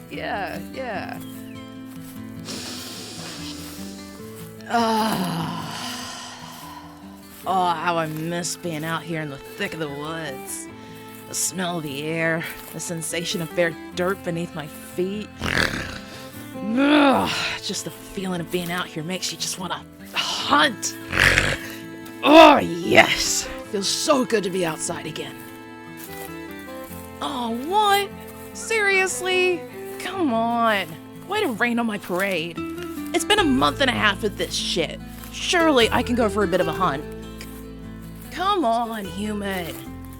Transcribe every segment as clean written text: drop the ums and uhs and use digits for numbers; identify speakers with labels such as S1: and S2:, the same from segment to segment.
S1: Yeah. Oh, how I miss being out here in the thick of the woods. The smell of the air, the sensation of bare dirt beneath my feet. Just the feeling of being out here makes you just want to hunt. Oh, yes. Feels so good to be outside again. Oh, what? Seriously? Come on. Way to rain on my parade. It's been a month and a half of this shit. Surely I can go for a bit of a hunt. Come on, human.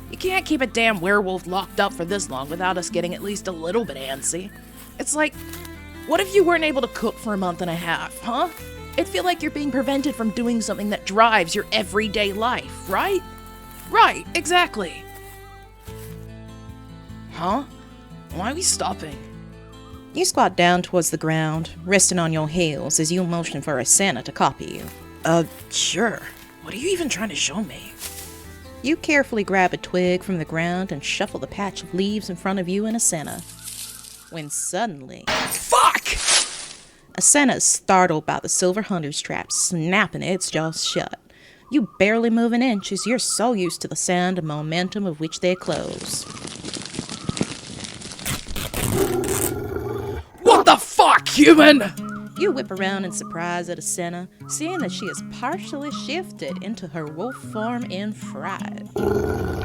S1: You can't keep a damn werewolf locked up for this long without us getting at least a little bit antsy. It's like, what if you weren't able to cook for a month and a half, huh? It'd feel like you're being prevented from doing something that drives your everyday life, right? Right, exactly. Huh? Why are we stopping?
S2: You squat down towards the ground, resting on your heels as you motion for Asena to copy you.
S1: Sure. What are you even trying to show me?
S2: You carefully grab a twig from the ground and shuffle the patch of leaves in front of you and Asena. When suddenly...
S1: Fuck!
S2: Asena is startled by the silver hunter's trap snapping its jaws shut. You barely move an inch as you're so used to the sound and momentum of which they close.
S1: What the fuck, human?
S2: You whip around in surprise at Asena, seeing that she has partially shifted into her wolf form in fright.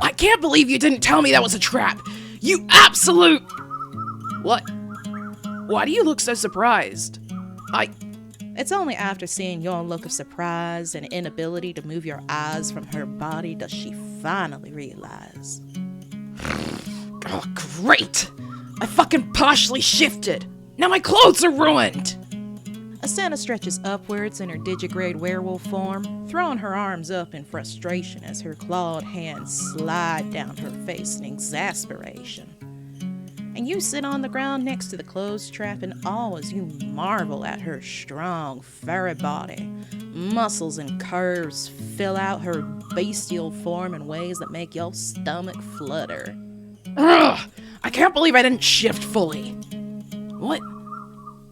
S1: I can't believe you didn't tell me that was a trap! You absolute... What? Why do you look so surprised?
S2: It's only after seeing your look of surprise and inability to move your eyes from her body does she finally realize.
S1: Oh, great! I fucking partially shifted! Now my clothes are ruined!
S2: Asena stretches upwards in her digigrade werewolf form, throwing her arms up in frustration as her clawed hands slide down her face in exasperation. And you sit on the ground next to the clothes trap in awe as you marvel at her strong, furry body. Muscles and curves fill out her bestial form in ways that make your stomach flutter.
S1: Ugh! I can't believe I didn't shift fully. What?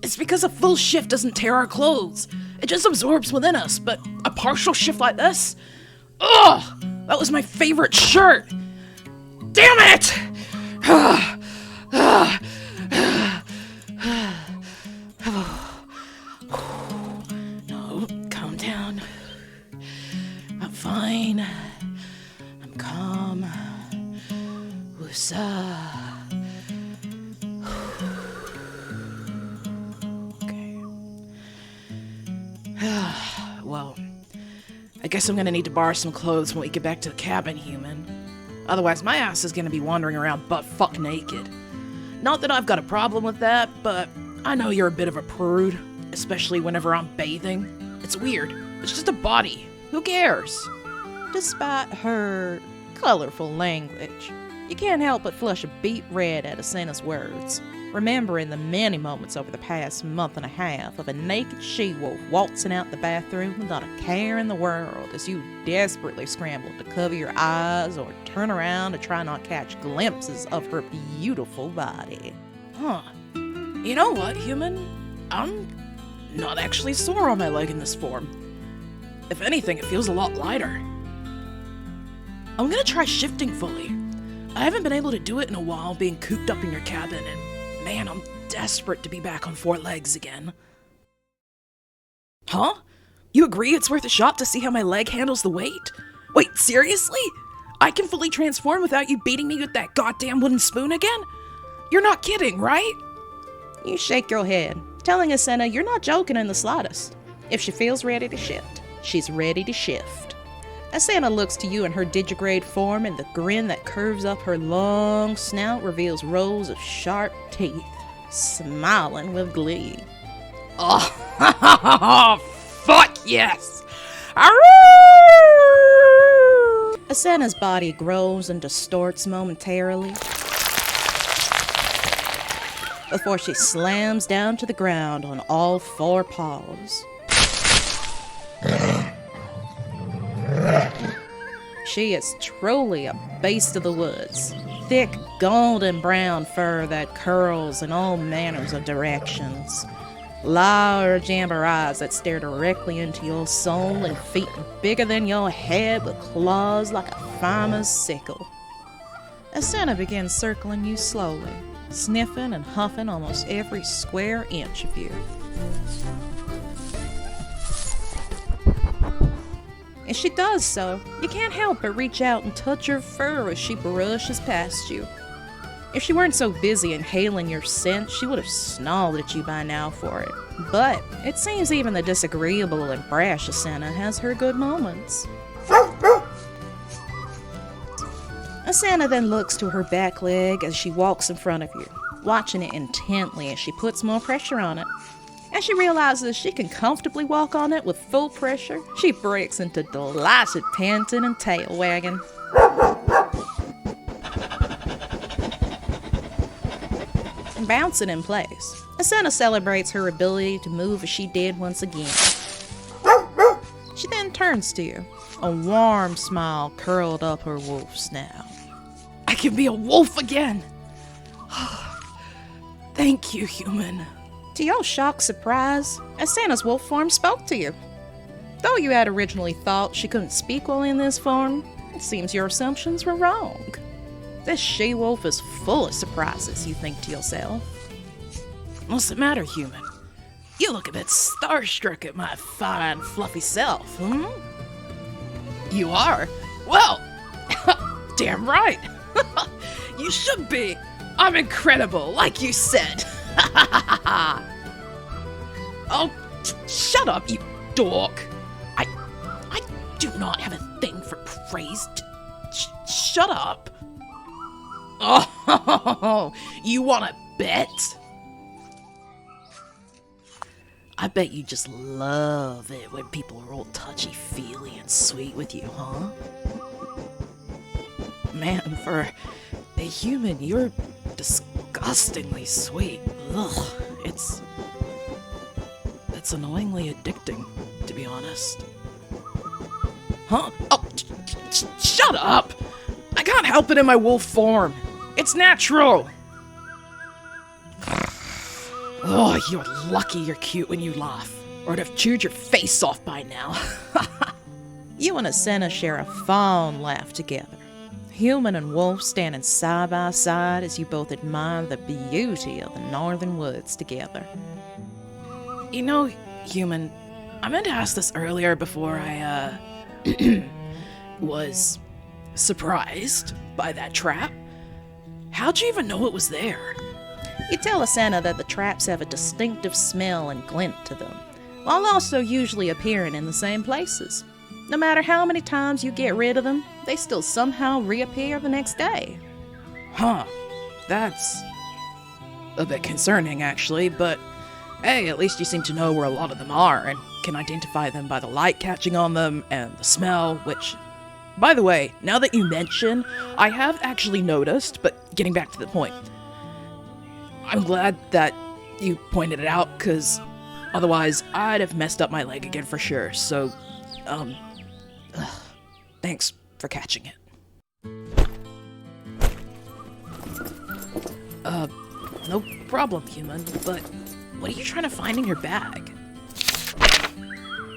S1: It's because a full shift doesn't tear our clothes. It just absorbs within us, but a partial shift like this? Ugh! That was my favorite shirt! Damn it! No, calm down. I'm fine. I'm calm. Woosah. Well, I guess I'm gonna need to borrow some clothes when we get back to the cabin, human. Otherwise, my ass is gonna be wandering around butt-fuck naked. Not that I've got a problem with that, but I know you're a bit of a prude, especially whenever I'm bathing. It's weird. It's just a body. Who cares?
S2: Despite her colorful language, you can't help but flush a beet red at Asena's words, remembering the many moments over the past month and a half of a naked she-wolf waltzing out the bathroom without a care in the world as you desperately scrambled to cover your eyes or turn around to try not catch glimpses of her beautiful body.
S1: Huh. You know what, human? I'm not actually sore on my leg in this form. If anything, it feels a lot lighter. I'm gonna try shifting fully. I haven't been able to do it in a while being cooped up in your cabin, and man, I'm desperate to be back on 4 legs again. Huh? You agree it's worth a shot to see how my leg handles the weight? Wait, seriously? I can fully transform without you beating me with that goddamn wooden spoon again? You're not kidding, right?
S2: You shake your head, telling Asena you're not joking in the slightest. If she feels ready to shift, she's ready to shift. Asena looks to you in her digigrade form, and the grin that curves up her long snout reveals rows of sharp teeth, smiling with glee.
S1: Oh, fuck yes!
S2: Asena's body grows and distorts momentarily before she slams down to the ground on all 4 paws. She is truly a beast of the woods, thick golden brown fur that curls in all manners of directions. Large amber eyes that stare directly into your soul, and feet bigger than your head with claws like a farmer's sickle. Asena begins circling you slowly, sniffing and huffing almost every square inch of you. As she does so, you can't help but reach out and touch her fur as she brushes past you. If she weren't so busy inhaling your scent, she would have snarled at you by now for it. But it seems even the disagreeable and brash Asena has her good moments. Asena then looks to her back leg as she walks in front of you, watching it intently as she puts more pressure on it. As she realizes she can comfortably walk on it with full pressure, she breaks into delighted panting and tail wagging. Bouncing in place, Asena celebrates her ability to move as she did once again. She then turns to you, a warm smile curled up her wolf snout.
S1: I can be a wolf again! Thank you, human.
S2: To your shocked surprise, Asena's wolf form spoke to you. Though you had originally thought she couldn't speak while in this form, it seems your assumptions were wrong. This she-wolf is full of surprises, you think to yourself.
S1: What's the matter, human? You look a bit starstruck at my fine, fluffy self, hmm? You are? Well, damn right. You should be. I'm incredible, like you said. Oh, shut up, you dork. I do not have a thing for praise. Shut up. Oh, you want to bet? I bet you just love it when people are all touchy-feely and sweet with you, huh? Man, for a human, you're disgustingly sweet. Ugh, it's annoyingly addicting, to be honest. Huh? Oh, shut up! I can't help it in my wolf form. It's natural. Oh, you're lucky you're cute when you laugh, or I'd have chewed your face off by now.
S2: You and Asena share a fond laugh together. Human and wolf standing side by side as you both admire the beauty of the northern woods together.
S1: You know, human, I meant to ask this earlier before I, was surprised by that trap. How'd you even know it was there?
S2: You tell Asena that the traps have a distinctive smell and glint to them, while also usually appearing in the same places. No matter how many times you get rid of them, they still somehow reappear the next day.
S1: Huh. That's a bit concerning, actually, but hey, at least you seem to know where a lot of them are and can identify them by the light catching on them and the smell, which, by the way, now that you mention, I have actually noticed, but getting back to the point, I'm glad that you pointed it out, because otherwise I'd have messed up my leg again for sure, so, thanks for catching it. No problem, human, but what are you trying to find in your bag?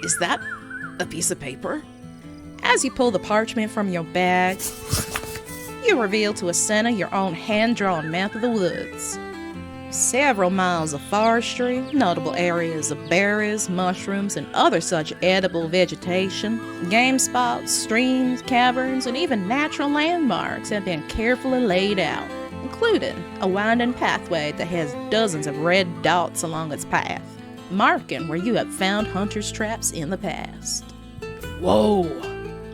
S1: Is that a piece of paper?
S2: As you pull the parchment from your bag, you reveal to Asena your own hand-drawn map of the woods. Several miles of forestry, notable areas of berries, mushrooms, and other such edible vegetation, game spots, streams, caverns, and even natural landmarks have been carefully laid out, including a winding pathway that has dozens of red dots along its path, marking where you have found hunters' traps in the past.
S1: Whoa!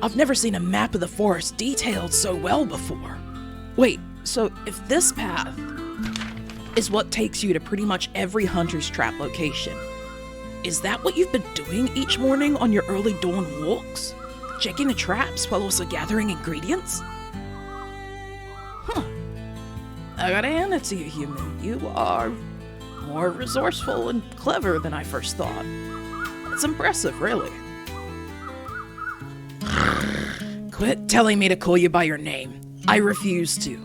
S1: I've never seen a map of the forest detailed so well before. Wait, so if this path is what takes you to pretty much every hunter's trap location, is that what you've been doing each morning on your early dawn walks? Checking the traps while also gathering ingredients? Huh. I gotta hand it to you, human. You are more resourceful and clever than I first thought. It's impressive, really. Quit telling me to call you by your name. I refuse to.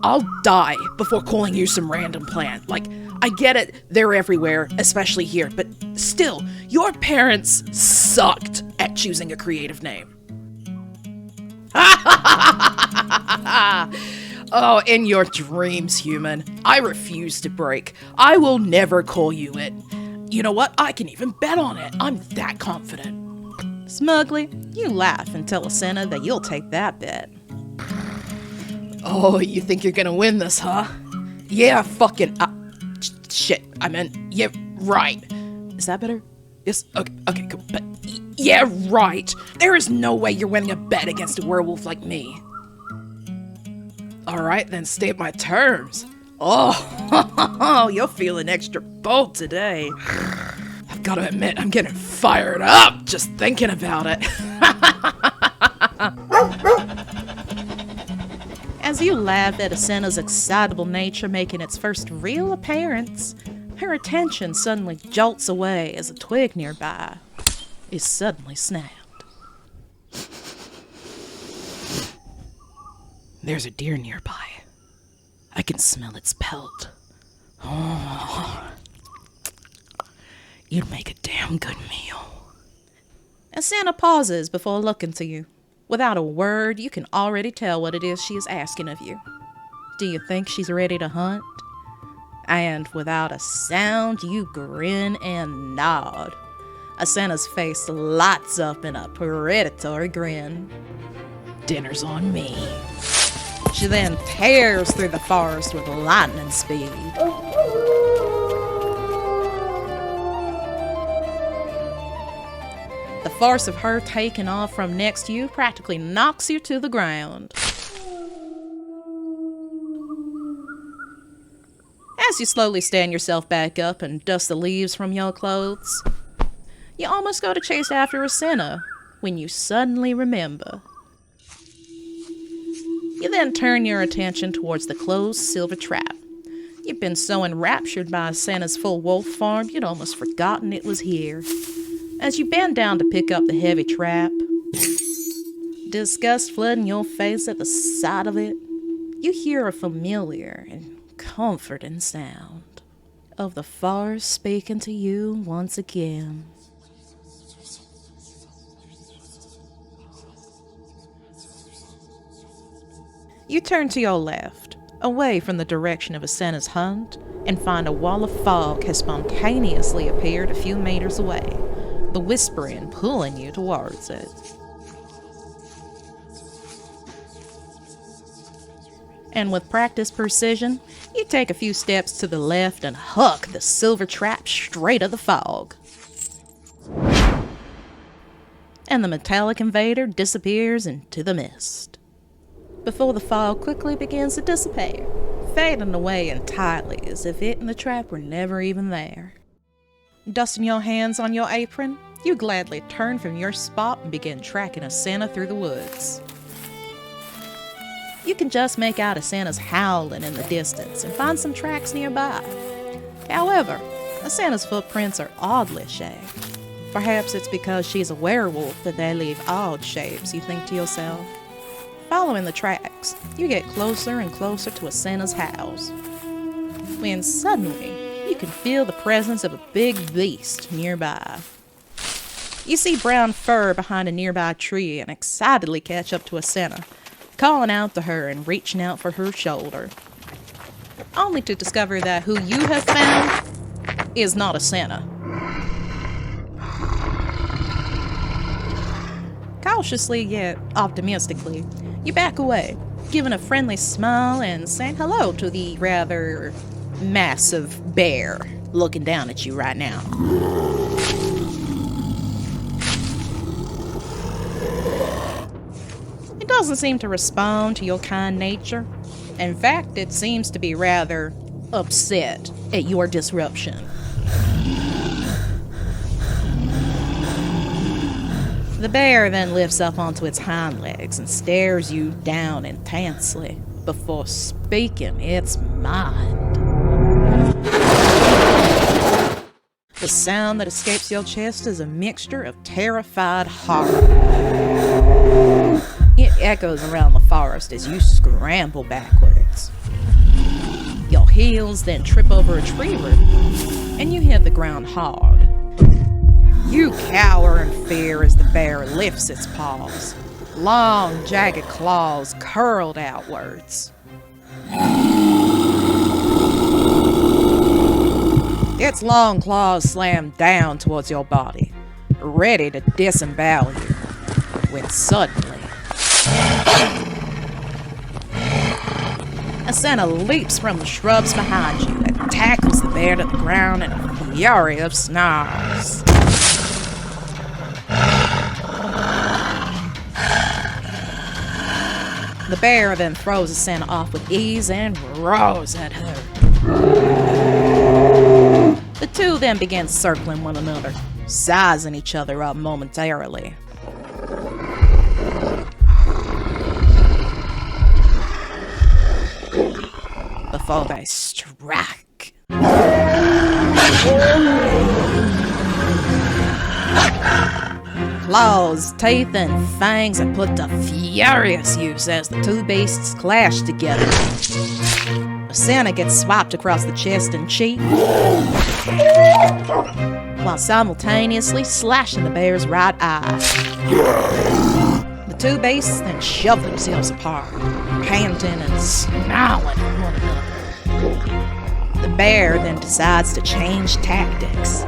S1: I'll die before calling you some random plant. Like, I get it, they're everywhere, especially here, but still, your parents sucked at choosing a creative name. Oh, in your dreams, human. I refuse to break. I will never call you it. You know what? I can even bet on it. I'm that confident.
S2: Smugly, you laugh and tell Asena that you'll take that bet.
S1: Oh, you think you're gonna win this, huh? Yeah, fucking... shit, I meant... Yeah, right. Is that better? Yes, okay, cool. But... Yeah, right. There is no way you're winning a bet against a werewolf like me. Alright, then state my terms. Oh, you're feeling extra bold today. I've gotta admit, I'm getting fired up just thinking about it.
S2: As you laugh at Asena's excitable nature making its first real appearance, her attention suddenly jolts away as a twig nearby is suddenly snapped.
S1: There's a deer nearby. I can smell its pelt. Oh, you'd make a damn good meal.
S2: Asena pauses before looking to you. Without a word, you can already tell what it is she is asking of you. Do you think she's ready to hunt? And without a sound, you grin and nod. Asena's face lights up in a predatory grin.
S1: Dinner's on me.
S2: She then tears through the forest with lightning speed. The force of her taking off from next to you practically knocks you to the ground. As you slowly stand yourself back up and dust the leaves from your clothes, you almost go to chase after Asena when you suddenly remember. You then turn your attention towards the closed silver trap. You've been so enraptured by Asena's full wolf form, you'd almost forgotten it was here. As you bend down to pick up the heavy trap, disgust flooding your face at the sight of it, you hear a familiar and comforting sound of the forest speaking to you once again. You turn to your left, away from the direction of Asena's hunt, and find a wall of fog has spontaneously appeared a few meters away, the whispering pulling you towards it. And with practiced precision, you take a few steps to the left and huck the silver trap straight at the fog. And the metallic invader disappears into the mist, before the fog quickly begins to dissipate, fading away entirely as if it and the trap were never even there. Dusting your hands on your apron, you gladly turn from your spot and begin tracking Asena through the woods. You can just make out Asena's howling in the distance and find some tracks nearby. However, Asena's footprints are oddly shaped. Perhaps it's because she's a werewolf that they leave odd shapes, you think to yourself. Following the tracks, you get closer and closer to Asena's house, when suddenly you can feel the presence of a big beast nearby. You see brown fur behind a nearby tree and excitedly catch up to Asena, calling out to her and reaching out for her shoulder, only to discover that who you have found is not Asena. Cautiously yet optimistically, you back away, giving a friendly smile and saying hello to the rather massive bear looking down at you right now. It doesn't seem to respond to your kind nature. In fact, it seems to be rather upset at your disruption. The bear then lifts up onto its hind legs and stares you down intensely before speaking its mind. The sound that escapes your chest is a mixture of terrified horror. It echoes around the forest as you scramble backwards, heels, then trip over a tree root, and you hit the ground hard. You cower in fear as the bear lifts its paws, long, jagged claws curled outwards. Its long claws slam down towards your body, ready to disembowel you, when suddenly Asena leaps from the shrubs behind you and tackles the bear to the ground in a fury of snarls. The bear then throws Asena off with ease and roars at her. The two then begin circling one another, sizing each other up momentarily. Before they strike. Claws, teeth, and fangs are put to furious use as the two beasts clash together. Asena gets swiped across the chest and cheek, while simultaneously slashing the bear's right eye. The two beasts then shove themselves apart, panting and snarling at one another. The bear then decides to change tactics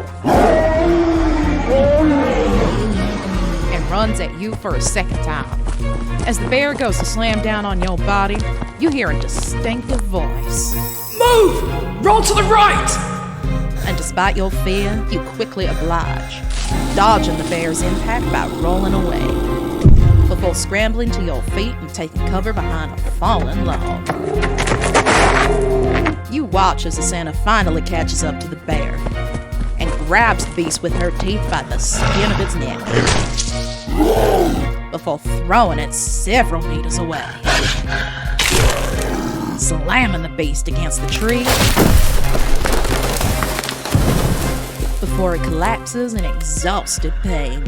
S2: and runs at you for a second time. As the bear goes to slam down on your body, you hear a distinctive voice.
S1: Move! Roll to the right!
S2: And despite your fear, you quickly oblige, dodging the bear's impact by rolling away, before scrambling to your feet and taking cover behind a fallen log. You watch as Asena finally catches up to the bear and grabs the beast with her teeth by the skin of its neck, before throwing it several meters away, slamming the beast against the tree before it collapses in exhausted pain.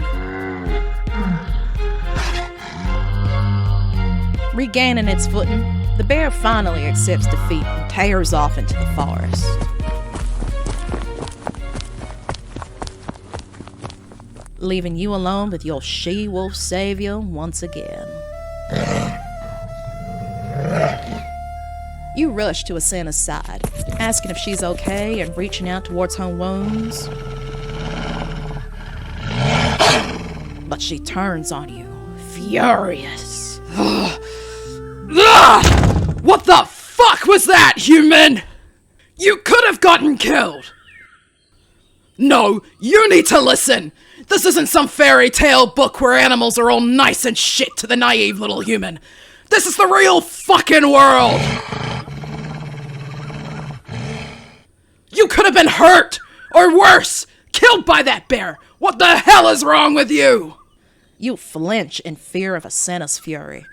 S2: Regaining its footing, the bear finally accepts defeat and tears off into the forest. Leaving you alone with your she-wolf savior once again. You rush to Asena's side, asking if she's okay and reaching out towards her wounds. But she turns on you, furious.
S1: What the fuck was that, human? You could have gotten killed! No, you need to listen! This isn't some fairy tale book where animals are all nice and shit to the naive little human. This is the real fucking world! You could have been hurt! Or worse! Killed by that bear! What the hell is wrong with you?
S2: You flinch in fear of Asena's fury,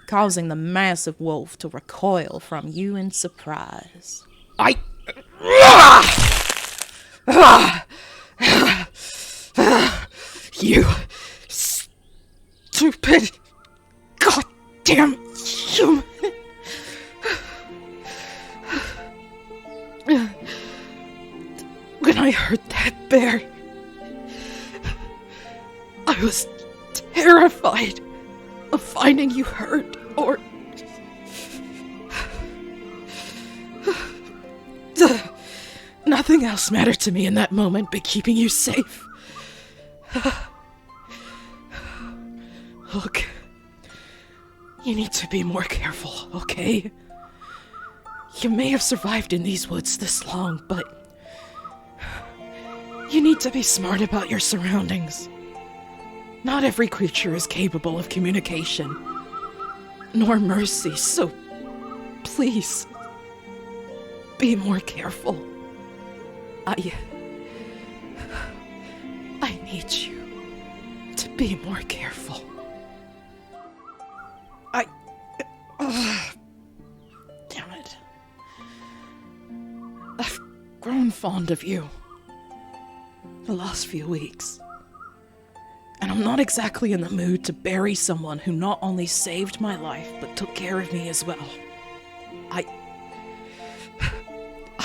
S2: causing the massive wolf to recoil from you in surprise.
S1: You stupid goddamn human. When I heard that bear, I was terrified of finding you hurt or nothing else mattered to me in that moment but keeping you safe. Look, you need to be more careful, okay? You may have survived in these woods this long, but you need to be smart about your surroundings. Not every creature is capable of communication, nor mercy, so please, be more careful. I need you to be more careful. Damn it. I've grown fond of you the last few weeks. And I'm not exactly in the mood to bury someone who not only saved my life, but took care of me as well.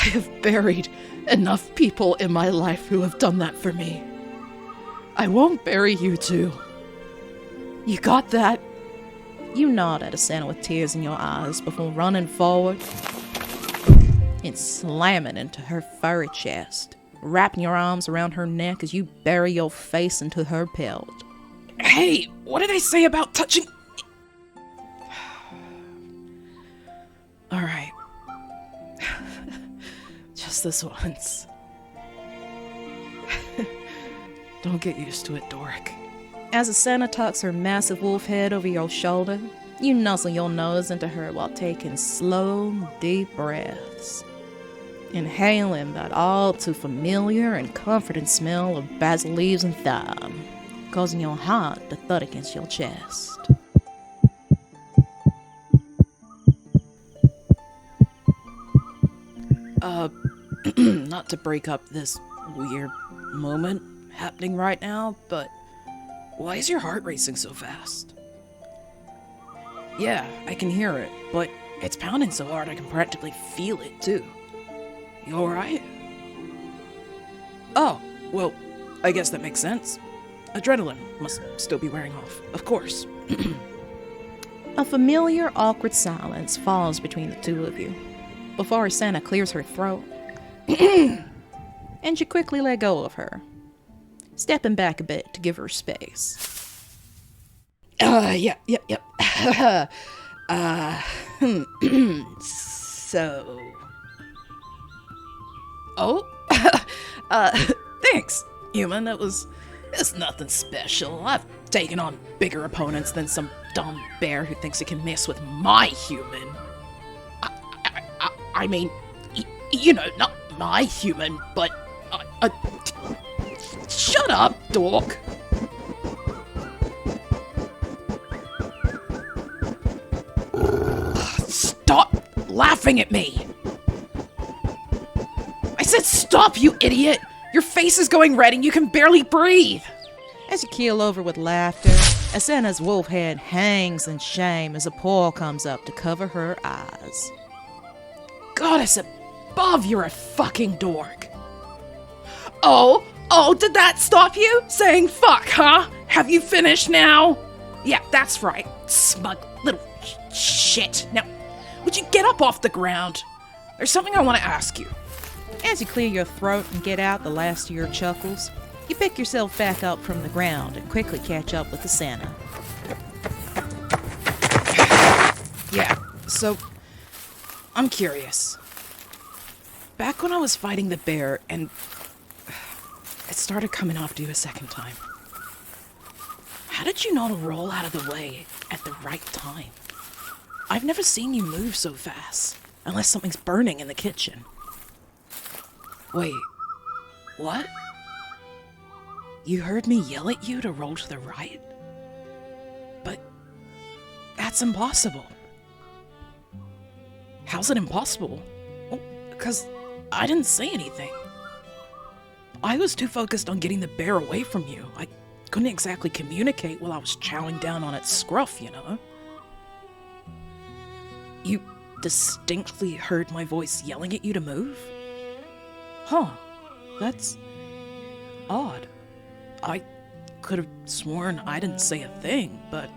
S1: I have buried enough people in my life who have done that for me. I won't bury you too. You got that?
S2: You nod at Asena with tears in your eyes before running forward and slamming into her furry chest, wrapping your arms around her neck as you bury your face into her pelt.
S1: Hey, what did I say about touching? Alright. Just this once. Don't get used to it, dork.
S2: As Asena tucks her massive wolf head over your shoulder, you nuzzle your nose into her while taking slow, deep breaths, inhaling that all too familiar and comforting smell of basil leaves and thyme, causing your heart to thud against your chest.
S1: Not to break up this weird moment happening right now, but why is your heart racing so fast? Yeah, I can hear it, but it's pounding so hard I can practically feel it too. You alright? Oh, well, I guess that makes sense. Adrenaline must still be wearing off, of course.
S2: A familiar, awkward silence falls between the two of you, before Asena clears her throat, and you quickly let go of her, stepping back a bit to give her space.
S1: Yep. So... Oh? Thanks, human. It's nothing special. I've taken on bigger opponents than some dumb bear who thinks he can mess with my human. I mean, not my human, but... Shut up, dork! Stop laughing at me! I said stop, you idiot! Your face is going red and you can barely breathe!
S2: As you keel over with laughter, Asena's wolf head hangs in shame as a paw comes up to cover her eyes.
S1: Goddess above, you're a fucking dork! Oh, did that stop you? Saying fuck, huh? Have you finished now? Yeah, that's right, smug little shit. Now, would you get up off the ground? There's something I want to ask you.
S2: As you clear your throat and get out the last of your chuckles, you pick yourself back up from the ground and quickly catch up with Asena.
S1: Yeah, so, I'm curious. Back when I was fighting the bear and it started coming after you a second time, how did you not roll out of the way at the right time? I've never seen you move so fast, unless something's burning in the kitchen. Wait, what? You heard me yell at you to roll to the right? But that's impossible. How's it impossible? Well, 'cause I didn't say anything. I was too focused on getting the bear away from you. I couldn't exactly communicate while I was chowing down on its scruff, you know? You distinctly heard my voice yelling at you to move? Huh, that's odd. I could have sworn I didn't say a thing, but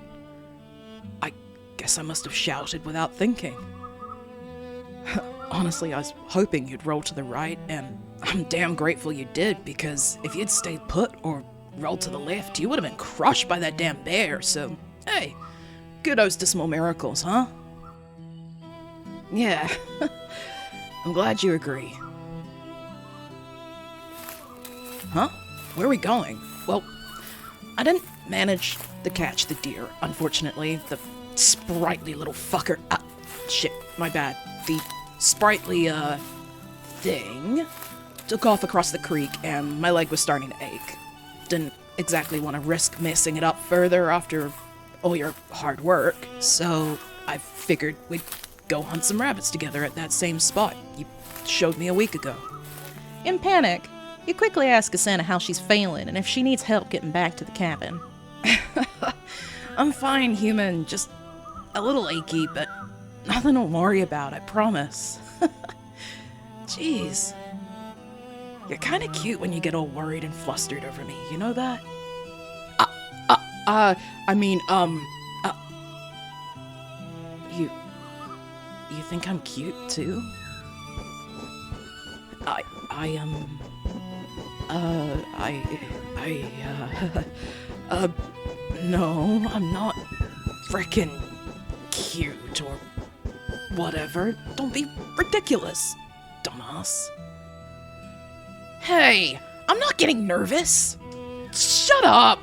S1: I guess I must have shouted without thinking. Honestly, I was hoping you'd roll to the right, and I'm damn grateful you did, because if you'd stayed put or rolled to the left, you would have been crushed by that damn bear, so hey, kudos to small miracles, huh? Yeah, I'm glad you agree. Huh? Where are we going? Well, I didn't manage to catch the deer, unfortunately. The sprightly little fucker... shit, my bad. The sprightly, thing took off across the creek, and my leg was starting to ache. Didn't exactly want to risk messing it up further after all your hard work, so I figured we'd go hunt some rabbits together at that same spot you showed me a week ago.
S2: In panic, you quickly ask Asena how she's feeling and if she needs help getting back to the cabin.
S1: I'm fine, human. Just a little achy, but nothing to worry about, I promise. Jeez. You're kind of cute when you get all worried and flustered over me, you know that? You think I'm cute too? No, I'm not frickin' cute or whatever. Don't be ridiculous, dumbass. Hey, I'm not getting nervous. Shut up.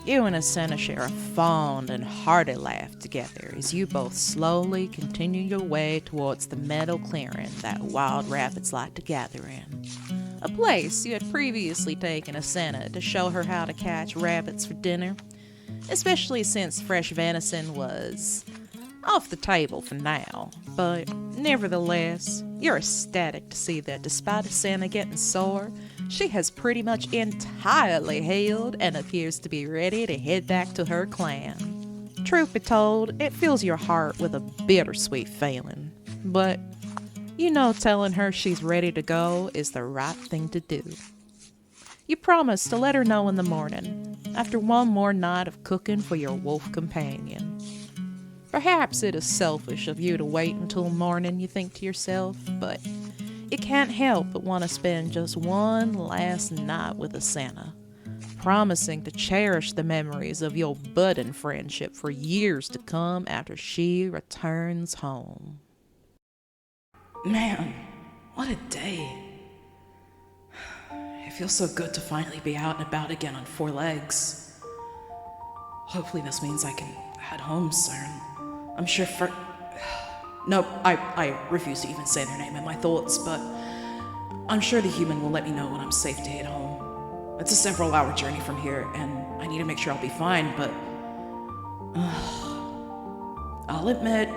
S2: You and Asena share a fond and hearty laugh together as you both slowly continue your way towards the meadow clearing that wild rabbits like to gather in. A place you had previously taken Asena to show her how to catch rabbits for dinner, especially since fresh venison was off the table for now. But nevertheless, you're ecstatic to see that despite Asena getting sore, she has pretty much entirely healed and appears to be ready to head back to her clan. Truth be told, it fills your heart with a bittersweet feeling. But you know telling her she's ready to go is the right thing to do. You promise to let her know in the morning, after one more night of cooking for your wolf companion. Perhaps it is selfish of you to wait until morning, you think to yourself, but you can't help but want to spend just one last night with Asena, promising to cherish the memories of your budding friendship for years to come after she returns home.
S1: Man, what a day. It feels so good to finally be out and about again on 4 legs. Hopefully this means I can head home soon. I'm sure Nope, I refuse to even say their name in my thoughts, but I'm sure the human will let me know when I'm safe to head home. It's a several-hour journey from here, and I need to make sure I'll be fine, but I'll admit,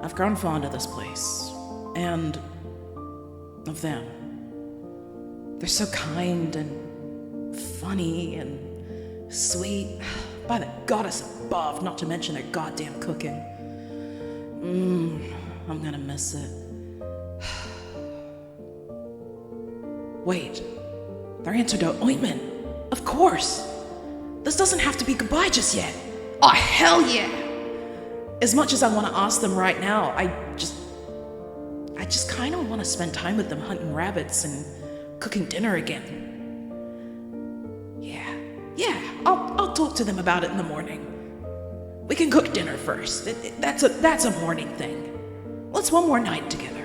S1: I've grown fond of this place, and of them. They're so kind and funny and sweet. By the goddess above, not to mention their goddamn cooking. I'm gonna miss it. Wait, their antidote ointment. Of course. This doesn't have to be goodbye just yet. Oh, hell yeah. As much as I want to ask them right now, I just kind of want to spend time with them hunting rabbits and cooking dinner again. Yeah, I'll talk to them about it in the morning. We can cook dinner first. That's a morning thing. Let's one more night together.